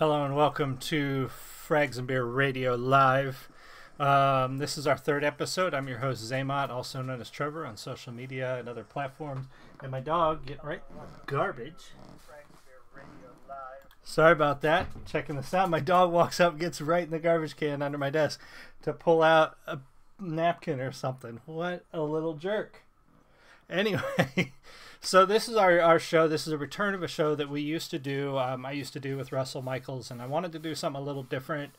Hello and welcome to Frags and Beer Radio Live. This is our third episode. I'm your host, Xamot, also known as Trevor on social media and other platforms. And my dog, getting right garbage. Sorry about that. Checking this out. My dog walks up, gets right in the garbage can under my desk to pull out a napkin or something. What a little jerk. Anyway, so this is our show. This is a return of a show that we used to do. I used to do with Russell Michaels, and I wanted to do something a little different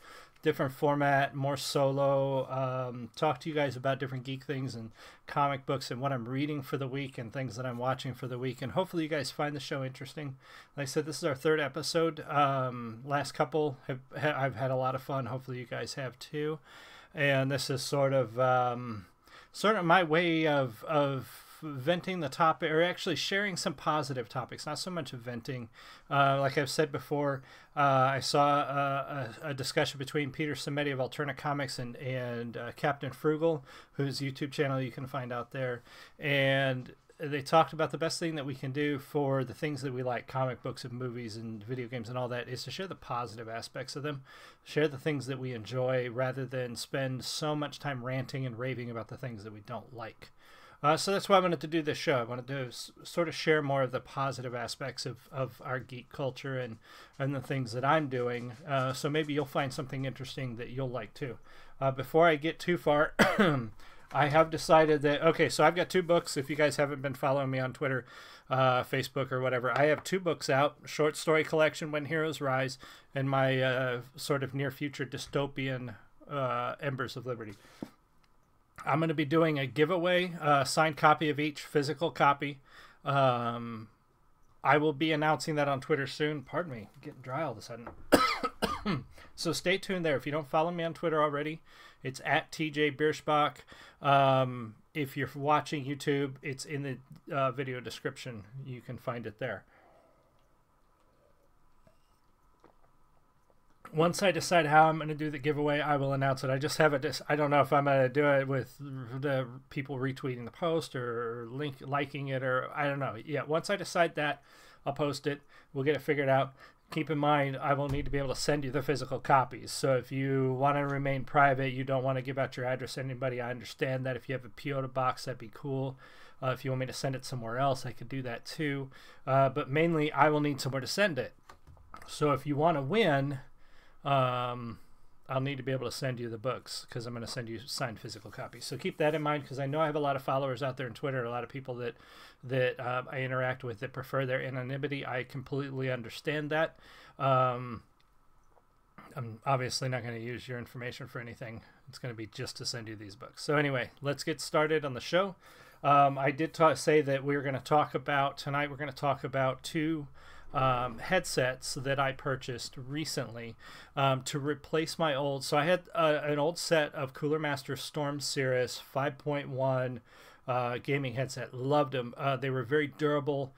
format, more solo, talk to you guys about different geek things and comic books and what I'm reading for the week and things that I'm watching for the week. And hopefully you guys find the show interesting. Like I said, this is our third episode. Last couple, I've had a lot of fun. Hopefully you guys have too. And this is sort of my way of venting the topic, or actually sharing some positive topics, not so much of venting. Like I've said before, I saw a discussion between Peter Samedi of Alternate Comics and Captain Frugal, whose YouTube channel you can find out there, and they talked about the best thing that we can do for the things that we like, comic books and movies and video games and all that, is to share the positive aspects of them, share the things that we enjoy, rather than spend so much time ranting and raving about the things that we don't like. So that's why I wanted to do this show. I wanted to sort of share more of the positive aspects of our geek culture and the things that I'm doing. So maybe you'll find something interesting that you'll like too. Before I get too far, I have decided that, okay, so I've got two books. If you guys haven't been following me on Twitter, Facebook or whatever, I have two books out: short story collection, When Heroes Rise, and my sort of near future dystopian Embers of Liberty. I'm going to be doing a giveaway, signed copy of each, physical copy. I will be announcing that on Twitter soon. Pardon me, I'm getting dry all of a sudden. So stay tuned there. If you don't follow me on Twitter already, it's at TJ Bierschbach. If you're watching YouTube, it's in the video description. You can find it there. Once I decide how I'm going to do the giveaway, I will announce it. I just have it. I don't know if I'm going to do it with the people retweeting the post or liking it, or I don't know. Yeah, once I decide that, I'll post it. We'll get it figured out. Keep in mind, I will need to be able to send you the physical copies. So if you want to remain private, you don't want to give out your address to anybody, I understand that. If you have a PO box, that'd be cool. If you want me to send it somewhere else, I could do that too. But mainly, I will need somewhere to send it. So if you want to win, I'll need to be able to send you the books, because I'm going to send you signed physical copies. So keep that in mind, because I know I have a lot of followers out there on Twitter, a lot of people that I interact with that prefer their anonymity. I completely understand that. I'm obviously not going to use your information for anything. It's going to be just to send you these books. So anyway, let's get started on the show. I did say that we were going to talk about, tonight we're going to talk about two headsets that I purchased recently to replace my old. So I had an old set of Cooler Master Storm Cirrus 5.1 gaming headset. Loved them. They were very durable.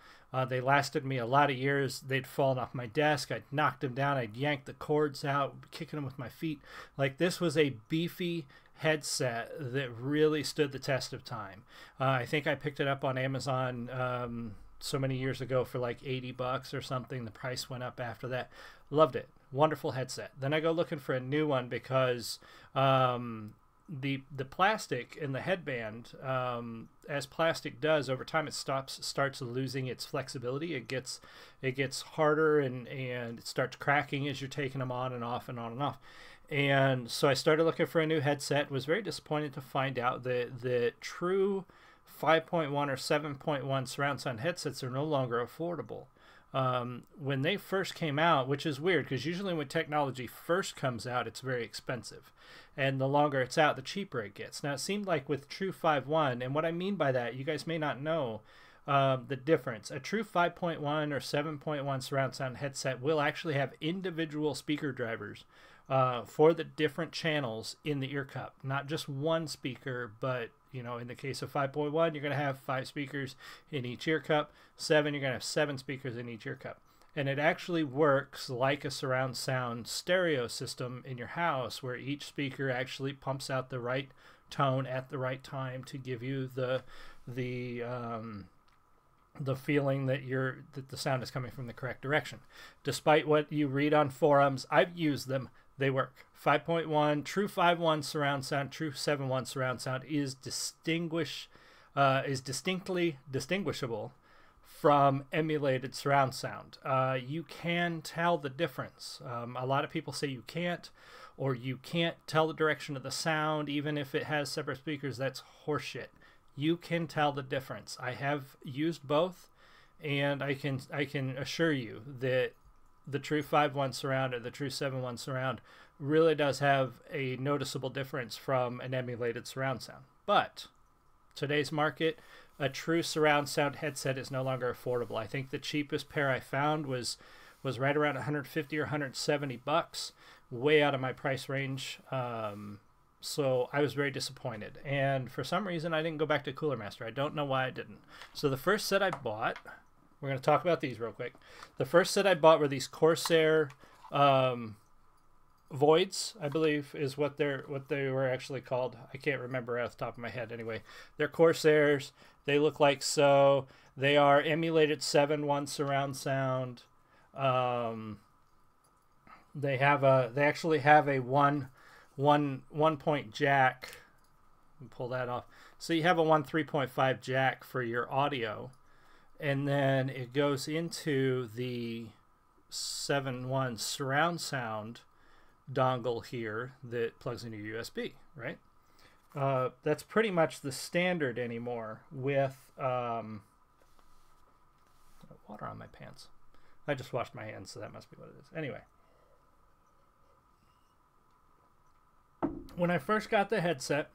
They lasted me a lot of years. They'd fallen off my desk. I'd knocked them down. I'd yanked the cords out, kicking them with my feet. Like, this was a beefy headset that really stood the test of time. I think I picked it up on Amazon so many years ago for like $80 or something. The price went up after that. Loved it. Wonderful headset. Then I go looking for a new one, because the plastic in the headband, as plastic does over time, it starts losing its flexibility. It gets harder, and it starts cracking as you're taking them on and off and on and off. And so I started looking for a new headset. Was very disappointed to find out that the true 5.1 or 7.1 surround sound headsets are no longer affordable. When they first came out, which is weird, because usually when technology first comes out, it's very expensive, and the longer it's out, the cheaper it gets. Now, it seemed like with True 5.1, and what I mean by that, you guys may not know the difference. A true 5.1 or 7.1 surround sound headset will actually have individual speaker drivers for the different channels in the ear cup, not just one speaker, but in the case of 5.1, you're going to have 5 speakers in each ear cup. 7, you're going to have 7 speakers in each ear cup. And it actually works like a surround sound stereo system in your house, where each speaker actually pumps out the right tone at the right time to give you the the feeling that the sound is coming from the correct direction. Despite what you read on forums, I've used them. They work. 5.1, true 5.1 surround sound, true 7.1 surround sound is distinctly distinguishable from emulated surround sound. You can tell the difference. A lot of people say you can't, or you can't tell the direction of the sound even if it has separate speakers. That's horseshit. You can tell the difference. I have used both, and I can assure you that the true 5.1 surround or the true 7.1 surround really does have a noticeable difference from an emulated surround sound. But today's market, a true surround sound headset is no longer affordable. I think the cheapest pair I found was right around 150 or 170 bucks, way out of my price range. So I was very disappointed. And for some reason, I didn't go back to Cooler Master. I don't know why I didn't. So the first set I bought, we're going to talk about these real quick. The first set I bought were these Corsair Voids, I believe is what they were actually called. I can't remember off the top of my head. Anyway, they're Corsairs. They look like so. They are emulated 7.1 surround sound. They actually have a one point jack. Pull that off. So you have a 3.5 jack for your audio, and then it goes into the 7.1 surround sound dongle here that plugs into USB, right? That's pretty much the standard anymore with water on my pants. I just washed my hands, so that must be what it is. Anyway, when I first got the headset,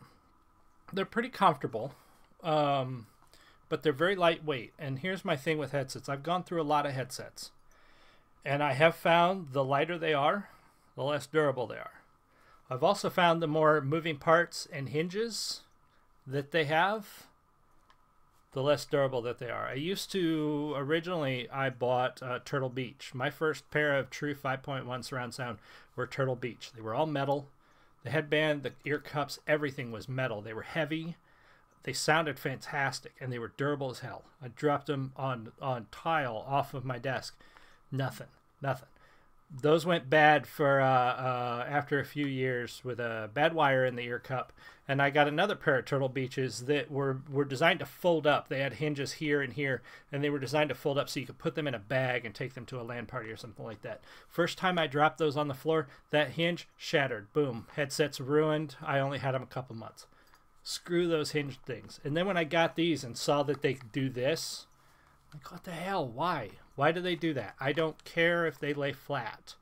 they're pretty comfortable, but they're very lightweight. And here's my thing with headsets. I've gone through a lot of headsets, and I have found the lighter they are, the less durable they are. I've also found the more moving parts and hinges that they have, the less durable that they are. Originally I bought Turtle Beach. My first pair of true 5.1 surround sound were Turtle Beach. They were all metal. The headband, the ear cups, everything was metal. They were heavy. They sounded fantastic, and they were durable as hell. I dropped them on tile off of my desk. Nothing. Those went bad for after a few years with a bad wire in the ear cup, and I got another pair of Turtle Beaches that were designed to fold up. They had hinges here and here, and they were designed to fold up so you could put them in a bag and take them to a LAN party or something like that. First time I dropped those on the floor, that hinge shattered. Boom. Headset's ruined. I only had them a couple months. Screw those hinge things. And then when I got these and saw that they could do this, like, what the hell? Why? Why do they do that? I don't care if they lay flat.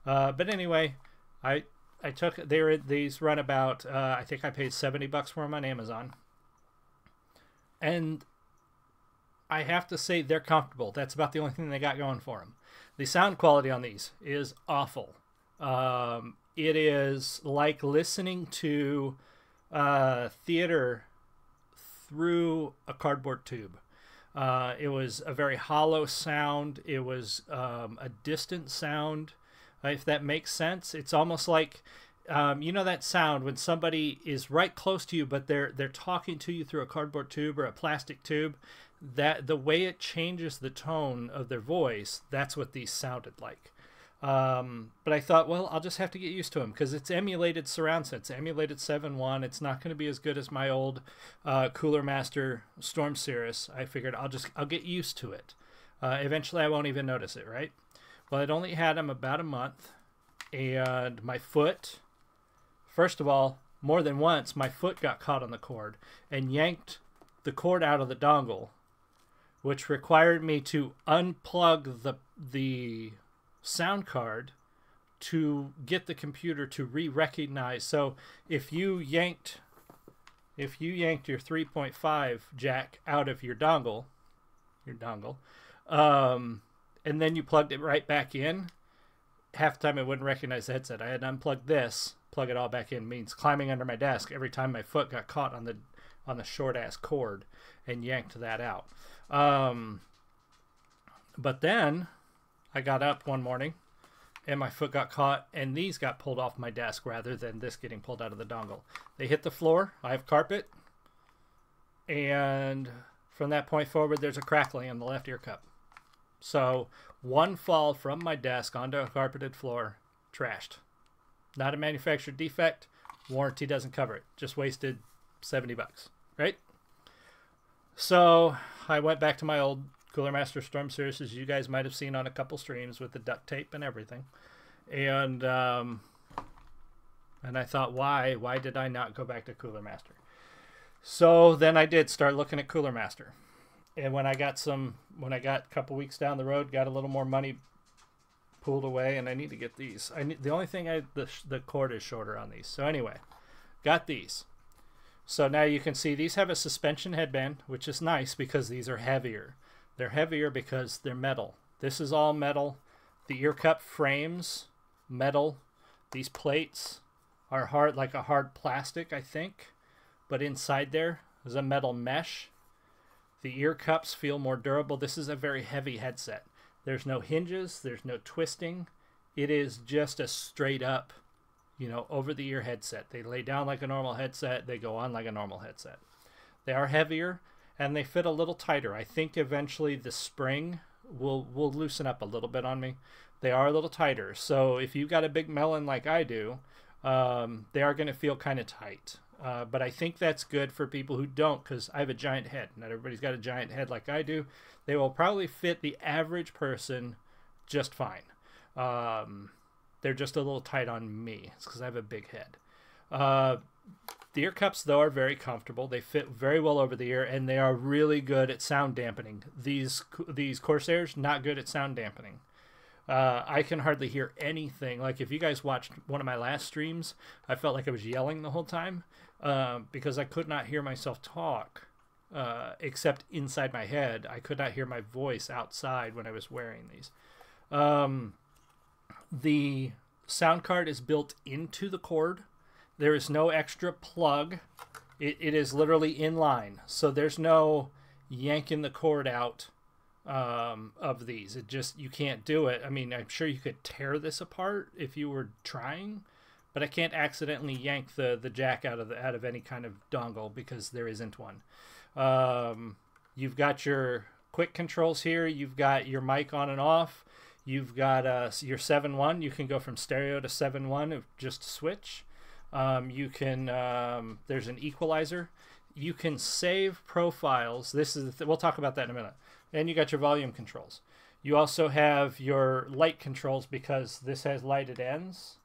But anyway, I took these run about I think I paid 70 bucks for them on Amazon. And I have to say they're comfortable. That's about the only thing they got going for them. The sound quality on these is awful. It is like listening to theater through a cardboard tube. It was a very hollow sound. It was a distant sound, if that makes sense. It's almost like, you know that sound when somebody is right close to you, but they're talking to you through a cardboard tube or a plastic tube. That the way it changes the tone of their voice, that's what these sounded like. But I thought, well, I'll just have to get used to them because it's emulated surround sound. It's emulated 7.1. It's not going to be as good as my old Cooler Master Storm Cirrus. I figured I'll get used to it. Eventually, I won't even notice it, right? Well, I'd only had them about a month, and my foot, first of all, more than once, my foot got caught on the cord and yanked the cord out of the dongle, which required me to unplug the sound card to get the computer to re-recognize. So if you yanked your 3.5 jack out of your dongle, and then you plugged it right back in, half the time it wouldn't recognize the headset. I had to unplug this, plug it all back in. Means climbing under my desk every time my foot got caught on the short ass cord and yanked that out. But then I got up one morning and my foot got caught and these got pulled off my desk rather than this getting pulled out of the dongle. They hit the floor. I have carpet, and From that point forward, there's a crackling in the left ear cup. So one fall from my desk onto a carpeted floor, trashed. Not a manufacturer defect. Warranty doesn't cover it. Just wasted $70, right? So I went back to my old Cooler Master Storm Series, as you guys might have seen on a couple streams with the duct tape and everything. And I thought, why did I not go back to Cooler Master? So then I did start looking at Cooler Master. And when I got a couple weeks down the road, got a little more money pulled away, and I need to get these. The only thing the cord is shorter on these. So anyway, got these. So now you can see these have a suspension headband, which is nice because these are heavier. They're heavier because they're metal. This is all metal. The ear cup frames, metal. These plates are hard, like a hard plastic, I think. But inside there is a metal mesh. The ear cups feel more durable. This is a very heavy headset. There's no hinges. There's no twisting. It is just a straight up, over-the-ear headset. They lay down like a normal headset. They go on like a normal headset. They are heavier, and they fit a little tighter. I think eventually the spring will loosen up a little bit on me. They are a little tighter. So if you've got a big melon like I do, they are going to feel kind of tight. But I think that's good for people who don't, because I have a giant head. Not everybody's got a giant head like I do. They will probably fit the average person just fine. They're just a little tight on me. It's because I have a big head. The ear cups, though, are very comfortable. They fit very well over the ear, and they are really good at sound dampening. These Corsairs, not good at sound dampening. I can hardly hear anything. Like if you guys watched one of my last streams, I felt like I was yelling the whole time because I could not hear myself talk except inside my head. I could not hear my voice outside when I was wearing these. The sound card is built into the cord. There is no extra plug. It is literally in line. So there's no yanking the cord out of these. You can't do it. I mean, I'm sure you could tear this apart if you were trying, but I can't accidentally yank the jack out of any kind of dongle because there isn't one. You've got your quick controls here. You've got your mic on and off. You've got your 7.1. You can go from stereo to 7.1 just switch. You can there's an equalizer. You can save profiles. We'll talk about that in a minute. And you got your volume controls. You also have your light controls because this has lighted ends.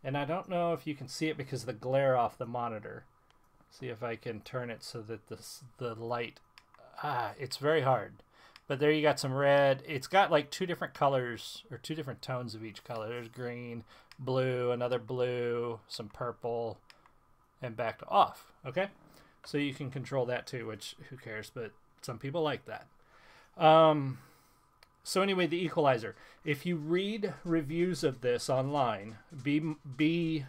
And I don't know if you can see it because of the glare off the monitor. See if I can turn it so that the light... it's very hard. But there you got some red. It's got like two different colors, or two different tones of each color. There's green, blue, another blue, some purple, and back to off. Okay? So you can control that too, which who cares, but some people like that. So anyway, the equalizer. If you read reviews of this online, be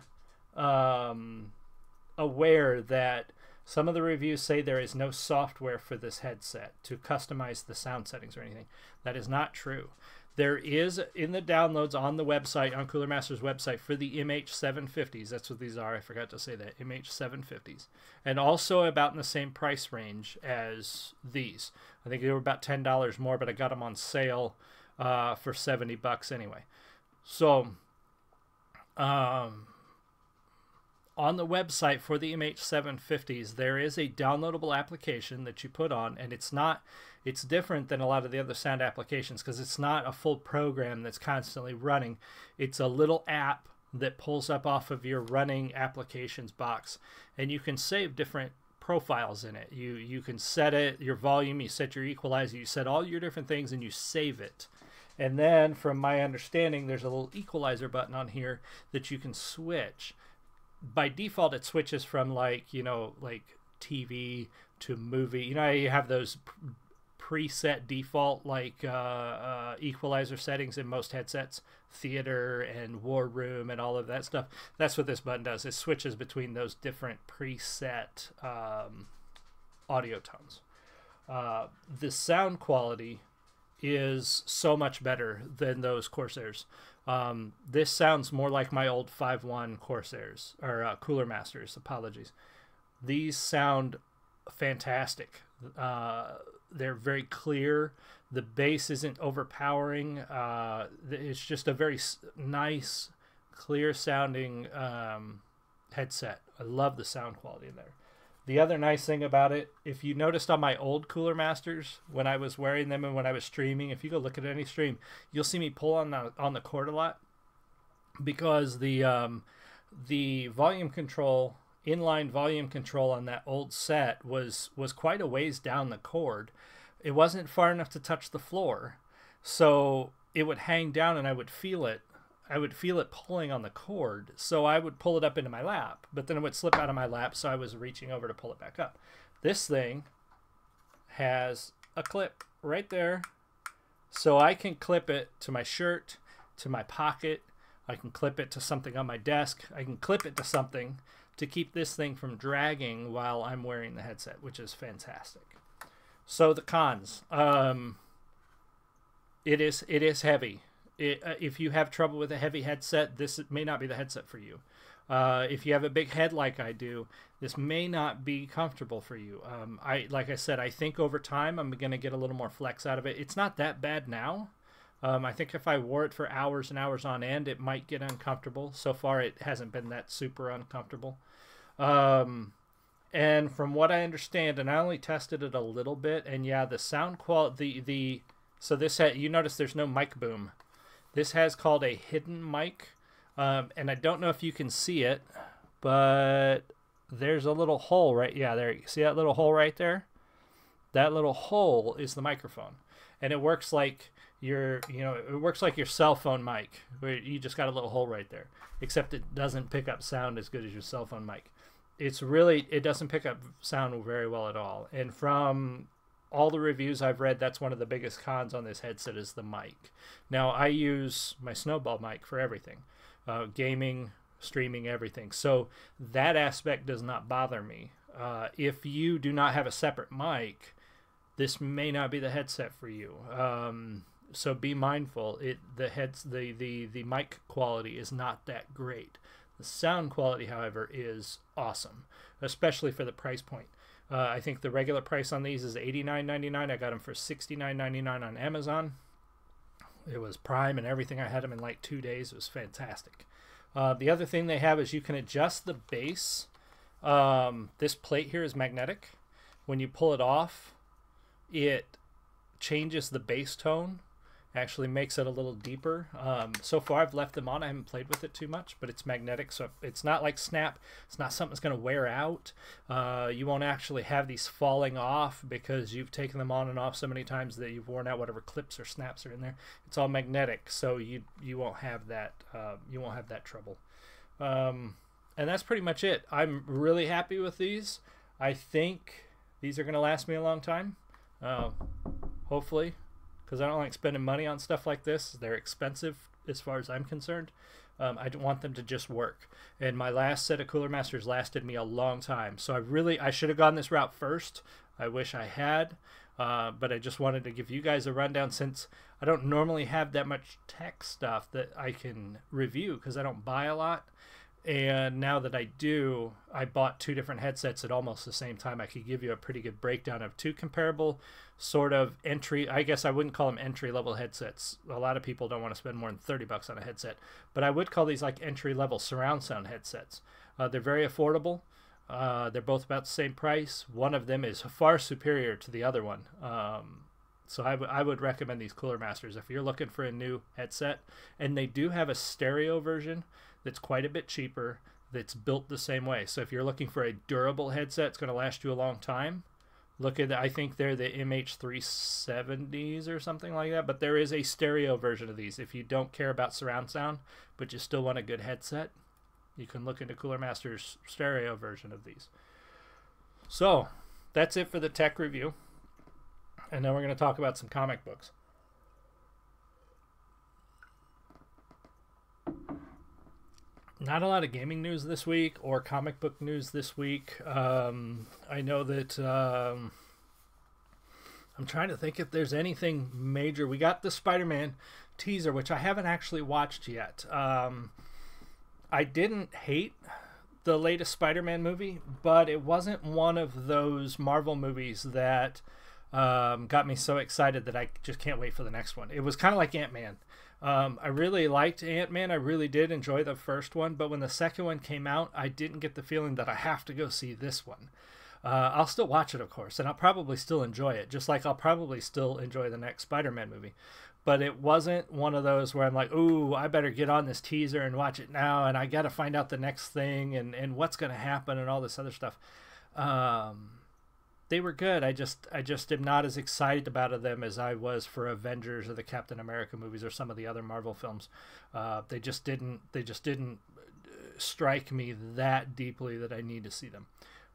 aware that some of the reviews say there is no software for this headset to customize the sound settings or anything. That is not true. There is in the downloads on the website, on Cooler Master's website, for the MH750s. That's what these are. I forgot to say that. MH750s. And also about in the same price range as these. I think they were about $10 more, but I got them on sale for $70 anyway. So, on the website for the MH750s, there is a downloadable application that you put on, and it's different than a lot of the other sound applications because it's not a full program that's constantly running. It's a little app that pulls up off of your running applications box, and you can save different profiles in it. You can set it, your volume, you set your equalizer, you set all your different things, and you save it. And then, from my understanding, there's a little equalizer button on here that you can switch. By default, it switches from like TV to movie. You have those preset default equalizer settings in most headsets, theater and war room and all of that stuff. That's what this button does. It switches between those different preset audio tones. The sound quality is so much better than those Corsairs. This sounds more like my old 5.1 Corsairs, or Cooler Masters, apologies. These sound fantastic. They're very clear. The bass isn't overpowering. It's just a very nice, clear sounding headset. I love the sound quality in there. The other nice thing about it, if you noticed on my old Cooler Masters, when I was wearing them and when I was streaming, if you go look at any stream, you'll see me pull on the cord a lot, because the volume control, inline volume control on that old set was quite a ways down the cord. It wasn't far enough to touch the floor, so it would hang down and I would feel it. I would feel it pulling on the cord, so I would pull it up into my lap, but then it would slip out of my lap, so I was reaching over to pull it back up. This thing has a clip right there, so I can clip it to my shirt, to my pocket. I can clip it to something on my desk. I can clip it to something to keep this thing from dragging while I'm wearing the headset, which is fantastic. So the cons. It is heavy. If you have trouble with a heavy headset, this may not be the headset for you. If you have a big head like I do, this may not be comfortable for you. Like I said, I think over time I'm going to get a little more flex out of it. It's not that bad now. I think if I wore it for hours and hours on end, it might get uncomfortable. So far, it hasn't been that super uncomfortable. And from what I understand, and I only tested it a little bit, and yeah, the sound quality, so this you notice there's no mic boom. This has called a hidden mic, and I don't know if you can see it, but there's a little hole right, yeah, there, you see that little hole right there? That little hole is the microphone, and it works like it works like your cell phone mic, where you just got a little hole right there, except it doesn't pick up sound as good as your cell phone mic. It doesn't pick up sound very well at all, and from all the reviews I've read, that's one of the biggest cons on this headset is the mic. Now, I use my Snowball mic for everything, gaming, streaming, everything. So that aspect does not bother me. If you do not have a separate mic, this may not be the headset for you. So be mindful. The mic quality is not that great. The sound quality, however, is awesome, especially for the price point. I think the regular price on these is $89.99. I got them for $69.99 on Amazon. It was Prime and everything. I had them in like 2 days. It was fantastic. The other thing they have is you can adjust the bass. This plate here is magnetic. When you pull it off, it changes the bass tone. Actually makes it a little deeper. So far I've left them on. I haven't played with it too much, but it's magnetic, so it's not like snap. It's not something that's going to wear out. You won't actually have these falling off because you've taken them on and off so many times that you've worn out whatever clips or snaps are in there. It's all magnetic, so you won't have that trouble. And that's pretty much it. I'm really happy with these. I think these are going to last me a long time. Hopefully. Because I don't like spending money on stuff like this. They're expensive as far as I'm concerned. I don't want them to just work. And my last set of Cooler Masters lasted me a long time. So I should have gone this route first. I wish I had. But I just wanted to give you guys a rundown since I don't normally have that much tech stuff that I can review because I don't buy a lot. And now that I do, I bought 2 different headsets at almost the same time. I could give you a pretty good breakdown of 2 comparable sort of entry, I guess I wouldn't call them entry-level headsets. A lot of people don't want to spend more than $30 on a headset, but I would call these like entry-level surround sound headsets. They're very affordable. They're both about the same price. One of them is far superior to the other one. So I would recommend these Cooler Masters if you're looking for a new headset. And they do have a stereo version that's quite a bit cheaper, that's built the same way. So if you're looking for a durable headset, it's going to last you a long time. Look at I think they're the MH370s or something like that, but there is a stereo version of these. If you don't care about surround sound, but you still want a good headset, you can look into Cooler Master's stereo version of these. So that's it for the tech review. And then we're going to talk about some comic books. Not a lot of gaming news this week or comic book news this week. I know that I'm trying to think if there's anything major. We got the Spider-Man teaser, which I haven't actually watched yet. I didn't hate the latest Spider-Man movie, but it wasn't one of those Marvel movies that got me so excited that I just can't wait for the next one. It was kind of like Ant-Man. I really liked Ant-Man. I really did enjoy the first one, but when the second one came out, I didn't get the feeling that I have to go see this one. I'll still watch it, of course, and I'll probably still enjoy it, just like I'll probably still enjoy the next Spider-Man movie. But it wasn't one of those where I'm like, ooh, I better get on this teaser and watch it now, and I got to find out the next thing and what's going to happen and all this other stuff. They were good. I just am not as excited about them as I was for Avengers or the Captain America movies or some of the other Marvel films. They just didn't strike me that deeply that I need to see them.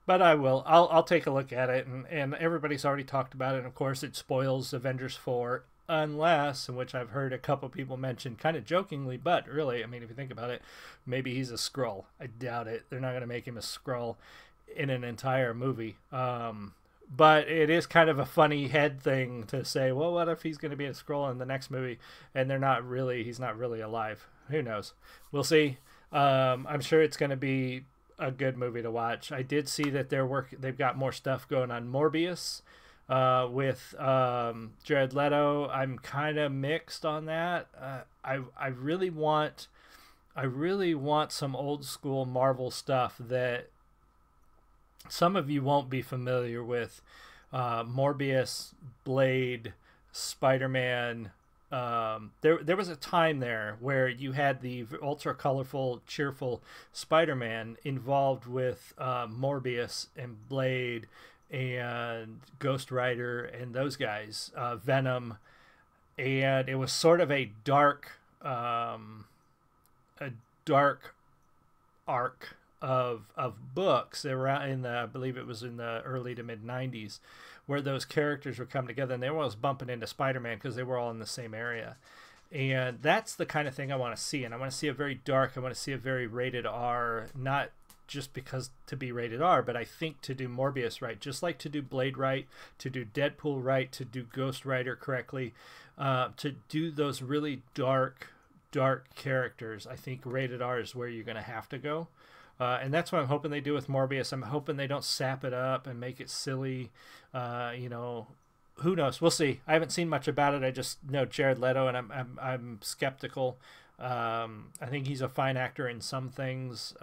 But I will. I'll take a look at it, and everybody's already talked about it. And of course, it spoils Avengers 4, unless, in which I've heard a couple people mention, kind of jokingly, but really, I mean, if you think about it, maybe he's a Skrull. I doubt it. They're not going to make him a Skrull in an entire movie. But it is kind of a funny head thing to say, well, what if he's going to be a Skrull in the next movie, and he's not really alive? Who knows? We'll see. I'm sure it's going to be a good movie to watch. I did see that they've got more stuff going on Morbius with Jared Leto. I'm kind of mixed on that. I really want some old school Marvel stuff that some of you won't be familiar with. Morbius, Blade, Spider-Man. There was a time there where you had the ultra colorful, cheerful Spider-Man involved with Morbius and Blade and Ghost Rider and those guys, Venom, and it was sort of a dark arc of books around in the, I believe it was in the early to mid 90s, where those characters would come together, and they were always bumping into Spider-Man because they were all in the same area. And that's the kind of thing I want to see. And I want to see a very dark, I want to see a very rated R, not just because to be rated R, but I think to do Morbius right, just like to do Blade right, to do Deadpool right, to do Ghost Rider correctly, to do those really dark characters, I think rated R is where you're going to have to go. And that's what I'm hoping they do with Morbius. I'm hoping they don't sap it up and make it silly. Who knows? We'll see. I haven't seen much about it. I just know Jared Leto, and I'm skeptical. I think he's a fine actor in some things.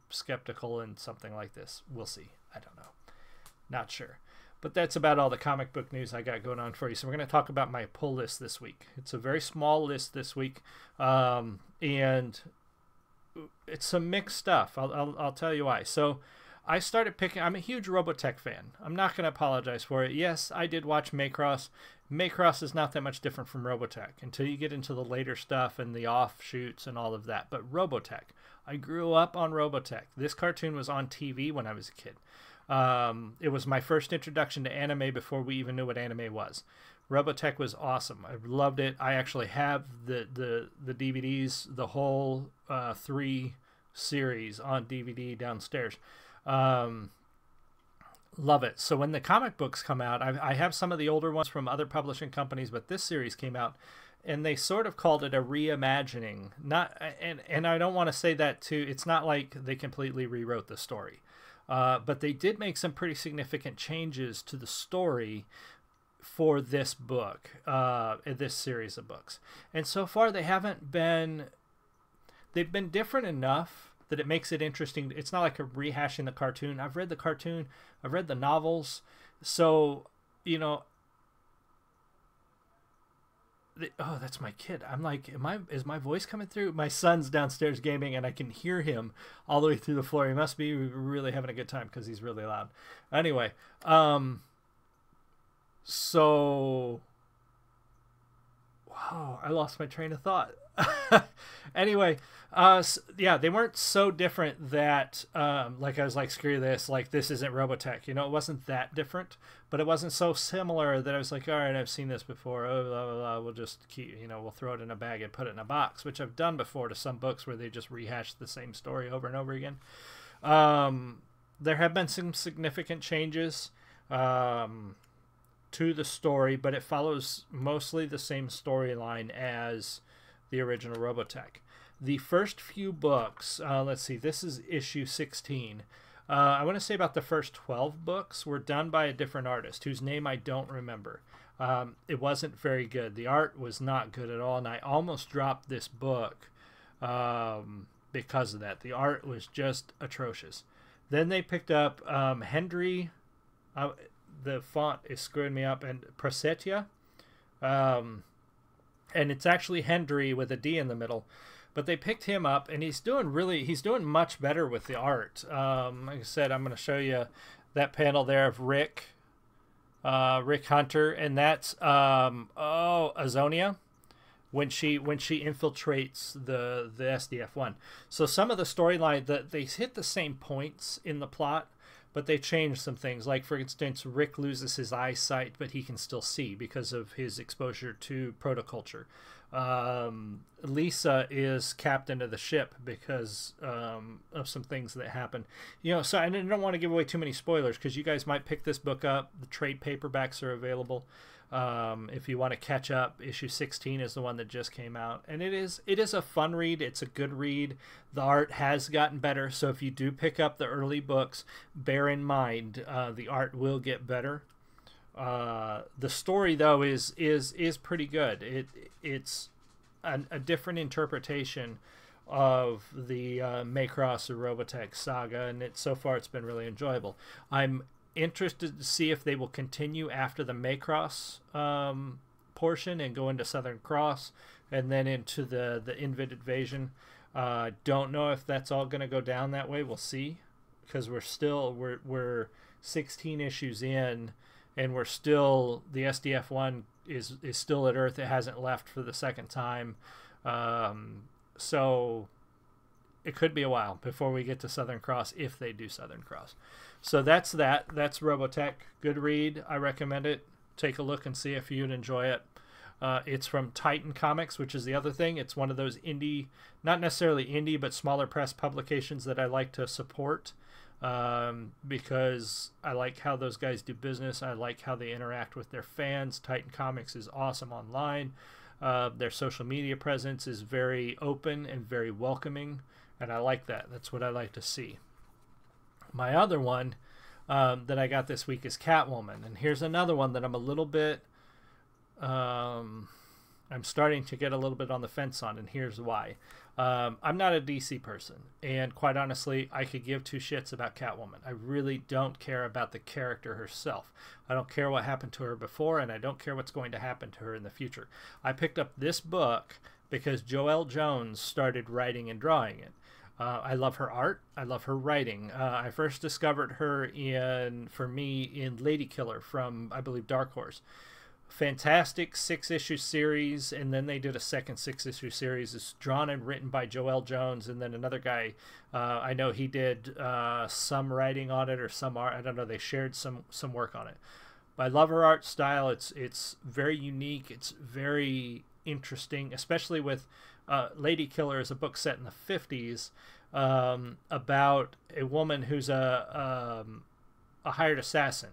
Skeptical in something like this. We'll see. I don't know. Not sure. But that's about all the comic book news I got going on for you. So we're going to talk about my pull list this week. It's a very small list this week, and it's some mixed stuff. I'll tell you why. So I started picking. I'm a huge Robotech fan. I'm not going to apologize for it. Yes, I did watch Macross. Macross is not that much different from Robotech until you get into the later stuff and the offshoots and all of that. But Robotech, I grew up on Robotech. This cartoon was on TV when I was a kid. It was my first introduction to anime before we even knew what anime was. Robotech was awesome. I loved it. I actually have the DVDs, the whole 3 series on DVD downstairs. Love it. So when the comic books come out, I have some of the older ones from other publishing companies, but this series came out, and they sort of called it a reimagining. And I don't want to say that too. It's not like they completely rewrote the story, but they did make some pretty significant changes to the story for this book, this series of books. And so far they've been different enough that it makes it interesting. It's not like a rehashing the cartoon. I've read the cartoon, I've read the novels. So, oh, that's my kid. I'm like, is my voice coming through? My son's downstairs gaming, and I can hear him all the way through the floor. He must be really having a good time because he's really loud. Anyway, so, wow, I lost my train of thought. Anyway, yeah, they weren't so different that, like, I was like, screw this, like, this isn't Robotech. It wasn't that different, but it wasn't so similar that I was like, all right, I've seen this before. Oh, blah, blah, blah. We'll just keep, we'll throw it in a bag and put it in a box, which I've done before to some books where they just rehash the same story over and over again. There have been some significant changes, to the story, but it follows mostly the same storyline as the original Robotech. The first few books, let's see, this is issue 16. I want to say about the first 12 books were done by a different artist whose name I don't remember. It wasn't very good. The art was not good at all, and I almost dropped this book because of that. The art was just atrocious. Then they picked up Hendry. The font is screwing me up, and Prasetya. And it's actually Hendry with a D in the middle. But they picked him up, and he's doing much better with the art. Like I said, I'm going to show you that panel there of Rick Hunter, and that's Azonia when she infiltrates the SDF-1. So some of the storyline that they hit the same points in the plot, but they changed some things. Like, for instance, Rick loses his eyesight, but he can still see because of his exposure to protoculture. Lisa is captain of the ship because of some things that happen. So I don't want to give away too many spoilers because you guys might pick this book up. The trade paperbacks are available. If you want to catch up, issue 16 is the one that just came out, and it is a fun read. It's a good read. The art has gotten better, so if you do pick up the early books, bear in mind the art will get better. The story though is pretty good. It's a different interpretation of the Macross or Robotech saga, and so far it's been really enjoyable. I'm interested to see if they will continue after the Macross portion and go into Southern Cross and then into the Invid Invasion. Don't know if that's all going to go down that way. We'll see, because we're 16 issues in, and we're still, the SDF-1 is still at Earth. It hasn't left for the second time, so it could be a while before we get to Southern Cross, if they do Southern Cross. So that's Robotech. Good read. I recommend it. Take a look and see if you'd enjoy it. It's from Titan Comics, which is the other thing. It's one of those indie, not necessarily indie, but smaller press publications that I like to support, because I like how those guys do business. I like how they interact with their fans. Titan Comics is awesome online. Their social media presence is very open and very welcoming, and I like that. That's what I like to see. My other one that I got this week is Catwoman, and here's another one that I'm a little bit I'm starting to get a little bit on the fence on, and here's why. I'm not a DC person, and quite honestly, I could give two shits about Catwoman. I really don't care about the character herself. I don't care what happened to her before, and I don't care what's going to happen to her in the future. I picked up this book because Joelle Jones started writing and drawing it. I love her art. I love her writing. I first discovered her in Lady Killer from, I believe, Dark Horse. Fantastic 6-issue series, and then they did a second 6-issue series. It's drawn and written by Joelle Jones, and then another guy, I know he did some writing on it or some art. I don't know. They shared some work on it. But I love her art style. It's very unique. It's very interesting, especially with Lady Killer is a book set in the 50s about a woman who's a hired assassin,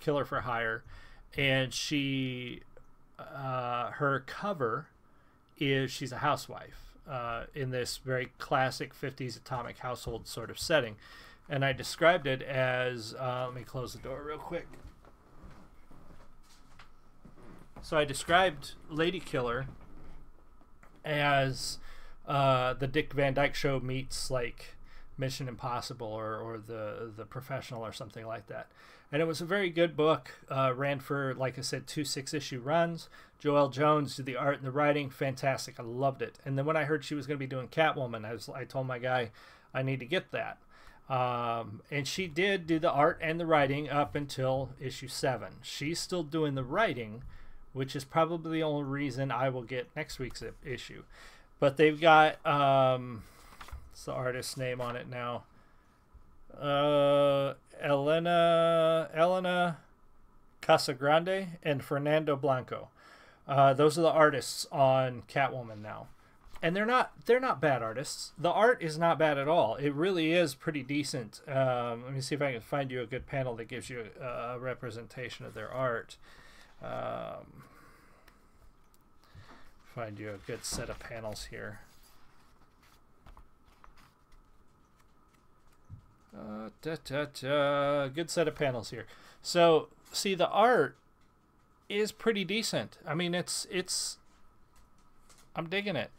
killer for hire, and she her cover is she's a housewife in this very classic 50s atomic household sort of setting. And I described it as let me close the door real quick. So I described Lady Killer as the Dick Van Dyke Show meets like Mission Impossible or the Professional or something like that. And it was a very good book. Ran for, like I said, 2 6-issue runs. Joelle Jones did the art and the writing. Fantastic. I loved it. And then when I heard she was going to be doing Catwoman, I told my guy I need to get that. And she did do the art and the writing up until issue 7. She's still doing the writing, which is probably the only reason I will get next week's issue. But they've got, what's the artist's name on it now? Elena Casagrande and Fernando Blanco. Those are the artists on Catwoman now. And they're not bad artists. The art is not bad at all. It really is pretty decent. Let me see if I can find you a good panel that gives you a representation of their art. Find you a good set of panels here. Good set of panels here. So, see, the art is pretty decent. I mean, I'm digging it,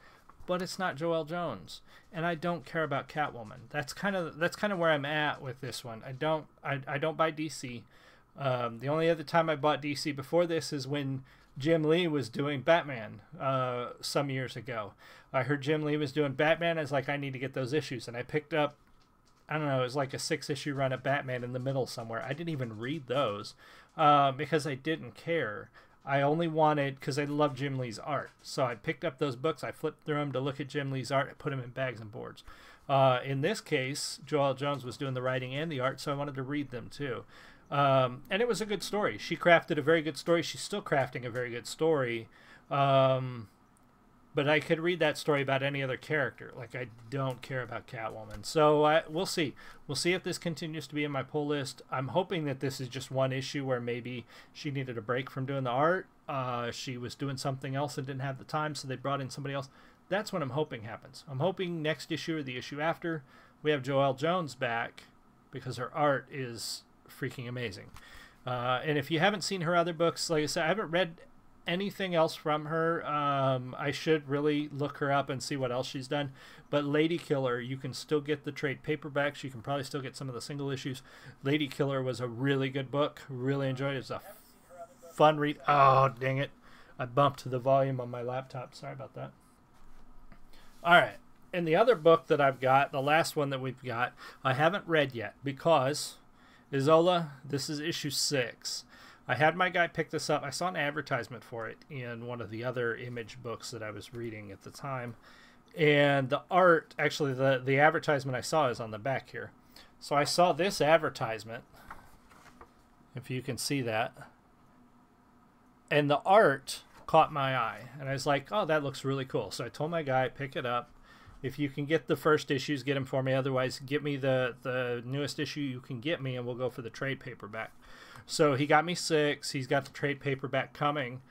but it's not Joelle Jones, and I don't care about Catwoman. That's kind of where I'm at with this one. I don't buy DC. The only other time I bought DC before this is when Jim Lee was doing Batman some years ago. I heard Jim Lee was doing Batman. I was like, I need to get those issues, and I picked up, I don't know, it was like a 6-issue run of Batman in the middle somewhere. I didn't even read those because I didn't care. I only wanted, because I love Jim Lee's art. So I picked up those books, I flipped through them to look at Jim Lee's art, and put them in bags and boards. In this case, Joelle Jones was doing the writing and the art, so I wanted to read them too. And it was a good story. She crafted a very good story. She's still crafting a very good story. But I could read that story about any other character. Like, I don't care about Catwoman. So we'll see. We'll see if this continues to be in my pull list. I'm hoping that this is just one issue where maybe she needed a break from doing the art. She was doing something else and didn't have the time, so they brought in somebody else. That's what I'm hoping happens. I'm hoping next issue or the issue after, we have Joelle Jones back, because her art is freaking amazing. And if you haven't seen her other books, like I said, I haven't read anything else from her. I should really look her up and see what else she's done. But Lady Killer, you can still get the trade paperbacks. You can probably still get some of the single issues. Lady Killer was a really good book. Really enjoyed it. It's a fun read. Oh, dang it. I bumped the volume on my laptop. Sorry about that. All right. And the other book that I've got, the last one that we've got, I haven't read yet because, Isola, this is issue 6. I had my guy pick this up. I saw an advertisement for it in one of the other Image books that I was reading at the time. And the art, actually the advertisement I saw is on the back here. So I saw this advertisement, if you can see that. And the art caught my eye. And I was like, oh, that looks really cool. So I told my guy, pick it up. If you can get the first issues, get them for me. Otherwise, get me the newest issue you can get me, and we'll go for the trade paperback. So he got me 6. He's got the trade paperback coming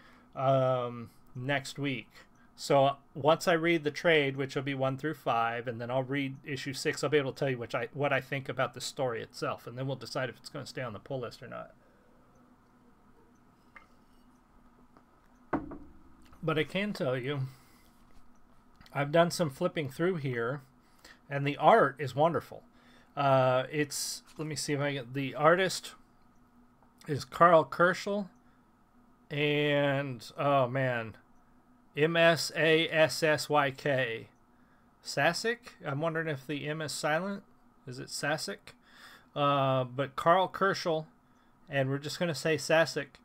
next week. So once I read the trade, which will be 1 through 5, and then I'll read issue 6, I'll be able to tell you what I think about the story itself, and then we'll decide if it's going to stay on the pull list or not. But I can tell you, I've done some flipping through here, and the art is wonderful. Let me see if I get the artist is Carl Kerschel, and oh man, Massasyk. Sasek? I'm wondering if the M is silent. Is it Sasek? But Carl Kerschel, and we're just going to say Sasek,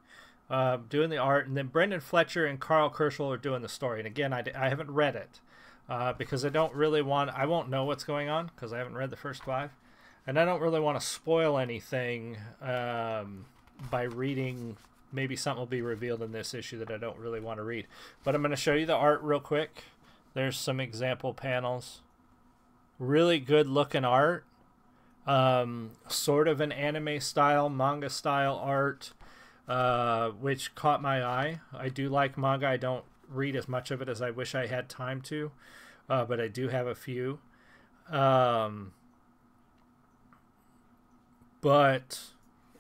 doing the art, and then Brendan Fletcher and Carl Kerschel are doing the story. And again, I haven't read it because I won't know what's going on because I haven't read the first 5. And I don't really want to spoil anything by reading. Maybe something will be revealed in this issue that I don't really want to read. But I'm going to show you the art real quick. There's some example panels. Really good looking art. Sort of an anime style, manga style art, which caught my eye. I do like manga. I don't read as much of it as I wish I had time to, but I do have a few. But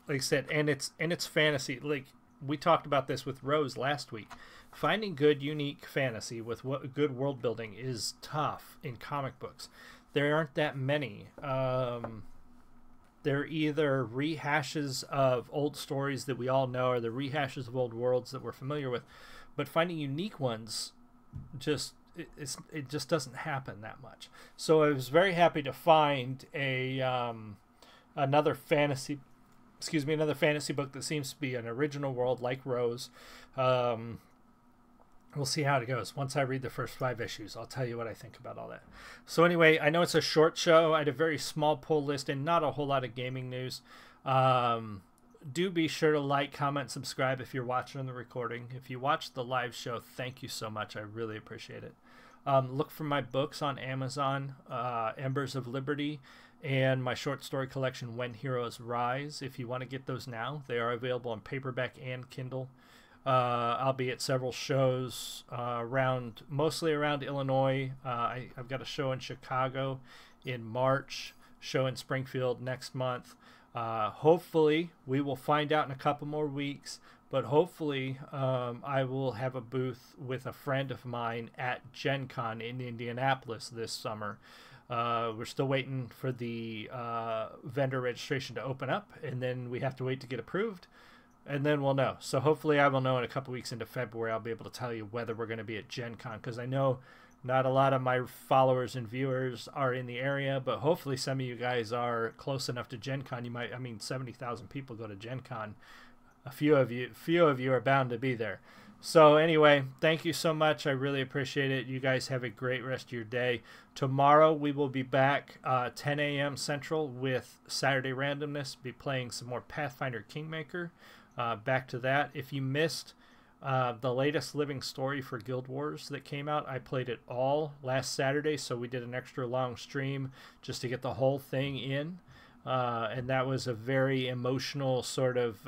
like I said, and it's fantasy. Like we talked about this with Rose last week. Finding good, unique fantasy with good world building is tough in comic books. There aren't that many. They're either rehashes of old stories that we all know, or the rehashes of old worlds that we're familiar with. But finding unique ones, it just doesn't happen that much. So I was very happy to find another fantasy book that seems to be an original world like Rose. We'll see how it goes. Once I read the first 5 issues, I'll tell you what I think about all that. So anyway, I know it's a short show. I had a very small pull list and not a whole lot of gaming news. Do be sure to like, comment, subscribe if you're watching the recording. If you watch the live show, thank you so much. I really appreciate it. Look for my books on Amazon, Embers of Liberty, and my short story collection, When Heroes Rise. If you want to get those now, they are available on paperback and Kindle. I'll be at several shows mostly around Illinois. I've got a show in Chicago in March. show in Springfield next month. Hopefully, we will find out in a couple more weeks, but hopefully I will have a booth with a friend of mine at Gen Con in Indianapolis this summer. We're still waiting for the vendor registration to open up, and then we have to wait to get approved, and then we'll know. So hopefully I will know in a couple weeks into February. I'll be able to tell you whether we're going to be at Gen Con, because I know not a lot of my followers and viewers are in the area, but hopefully some of you guys are close enough to Gen Con. You might, I mean, 70,000 people go to Gen Con. A few of you are bound to be there. So anyway, thank you so much. I really appreciate it. You guys have a great rest of your day. Tomorrow we will be back 10 a.m. Central with Saturday Randomness. Be playing some more Pathfinder Kingmaker. Back to that. If you missed the latest Living Story for Guild Wars that came out, I played it all last Saturday, so we did an extra long stream just to get the whole thing in. And that was a very emotional sort of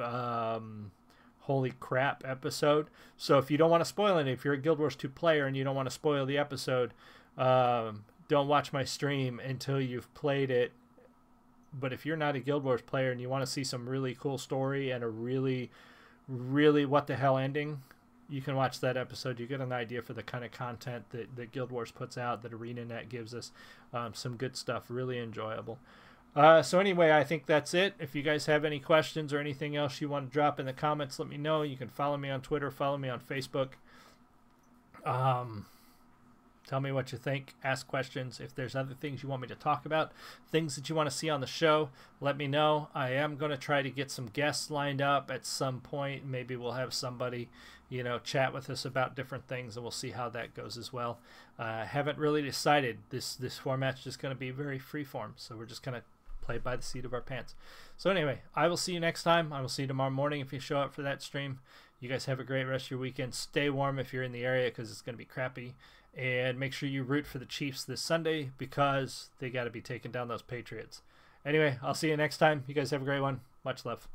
holy crap episode. So if you don't want to spoil it, if you're a Guild Wars 2 player and you don't want to spoil the episode, don't watch my stream until you've played it. But if you're not a Guild Wars player and you want to see some really cool story and a really, really what the hell ending, you can watch that episode. You get an idea for the kind of content that Guild Wars puts out, that ArenaNet gives us. Some good stuff, really enjoyable. So anyway, I think that's it. If you guys have any questions or anything else you want to drop in the comments, let me know. You can follow me on Twitter, follow me on Facebook. Tell me what you think. Ask questions. If there's other things you want me to talk about, things that you want to see on the show, let me know. I am going to try to get some guests lined up at some point. Maybe we'll have somebody, you know, chat with us about different things, and we'll see how that goes as well. Haven't really decided. This format's just going to be very freeform, so we're just going to play by the seat of our pants. So anyway, I will see you next time. I will see you tomorrow morning if you show up for that stream. You guys have a great rest of your weekend. Stay warm if you're in the area, because it's going to be crappy. And make sure you root for the Chiefs this Sunday, because they got to be taking down those Patriots. Anyway, I'll see you next time. You guys have a great one. Much love.